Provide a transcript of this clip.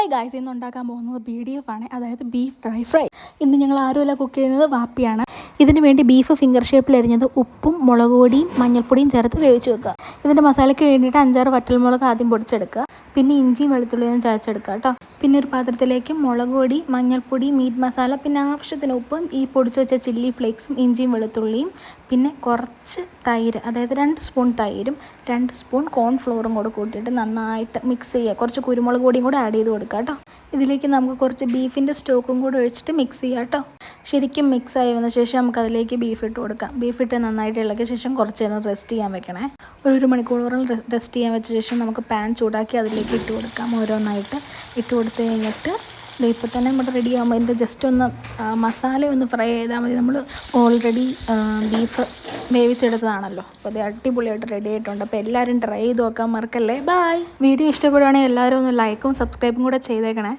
Hi guys, ഇന്ന് ഉണ്ടാക്കാൻ പോകുന്നത് BDF ആണ്, അതായത് ബീഫ് ഡ്രൈ ഫ്രൈ. ഇന്ന് ഞങ്ങൾ ആരുമല്ല കുക്ക് ചെയ്യുന്നത്, വാപ്പിയാണ്. ഇതിന് വേണ്ടി ബീഫ് ഫിംഗർ ഷേപ്പിൽ അരിഞ്ഞത് ഉപ്പും മുളക് പൊടിയും മഞ്ഞൾപ്പൊടിയും ചേർത്ത് വേവിച്ച് വെക്കുക. ഇതിൻ്റെ മസാലയ്ക്ക് വേണ്ടിയിട്ട് 5-6 വറ്റൽമുളക് ആദ്യം പൊടിച്ചെടുക്കുക. പിന്നെ ഇഞ്ചിയും വെളുത്തുള്ളിയും ചതച്ചെടുക്കുക കേട്ടോ. പിന്നെ ഒരു പാത്രത്തിലേക്ക് മുളക് പൊടി, മഞ്ഞൾപ്പൊടി, മീറ്റ് മസാല, പിന്നെ ആവശ്യത്തിന് ഉപ്പും ഈ പൊടിച്ച് വെച്ച ചില്ലി ഫ്ലേക്സും ഇഞ്ചിയും വെളുത്തുള്ളിയും, പിന്നെ കുറച്ച് തൈര്, അതായത് 2 സ്പൂൺ തൈരും 2 സ്പൂൺ കോൺഫ്ലോറും കൂടെ കൂട്ടിയിട്ട് നന്നായിട്ട് മിക്സ് ചെയ്യുക. കുറച്ച് കുരുമുളക് പൊടിയും കൂടെ ആഡ് ചെയ്ത് കൊടുക്കുക കേട്ടോ. ഇതിലേക്ക് നമുക്ക് കുറച്ച് ബീഫിൻ്റെ സ്റ്റോക്കും കൂടെ ഒഴിച്ചിട്ട് മിക്സ് ചെയ്യുക കേട്ടോ. ശരിക്കും മിക്സായി വന്ന ശേഷം നമുക്കതിലേക്ക് ബീഫ് ഇട്ട് കൊടുക്കാം. ബീഫ് ഇട്ട് നന്നായിട്ട് ഇളക്കിയ ശേഷം കുറച്ച് നേരം റെസ്റ്റ് ചെയ്യാൻ വെക്കണേ. ഒരു മണിക്കൂറോളം റെസ്റ്റ് ചെയ്യാൻ വെച്ച ശേഷം നമുക്ക് പാൻ ചൂടാക്കി അതിലേക്ക് ഇട്ട് കൊടുക്കാം. ഓരോന്നായിട്ട് ഇട്ട് കൊടുത്ത് കഴിഞ്ഞിട്ട് ഇപ്പോൾ തന്നെ നമ്മുടെ റെഡി ആകുമ്പോൾ ഇതിൻ്റെ ജസ്റ്റ് ഒന്ന് മസാല ഒന്ന് ഫ്രൈ ചെയ്താൽ മതി. നമ്മൾ ഓൾറെഡി ബീഫ് വേവിച്ചെടുത്തതാണല്ലോ. അപ്പോൾ അത് അടിപൊളിയായിട്ട് റെഡി ആയിട്ടുണ്ട്. അപ്പോൾ എല്ലാവരും ട്രൈ ചെയ്ത് നോക്കാൻ മറക്കല്ലേ. ബൈ. വീഡിയോ ഇഷ്ടപ്പെടുകയാണെങ്കിൽ എല്ലാവരും ഒന്ന് ലൈക്കും സബ്സ്ക്രൈബും കൂടെ ചെയ്തേക്കണേ.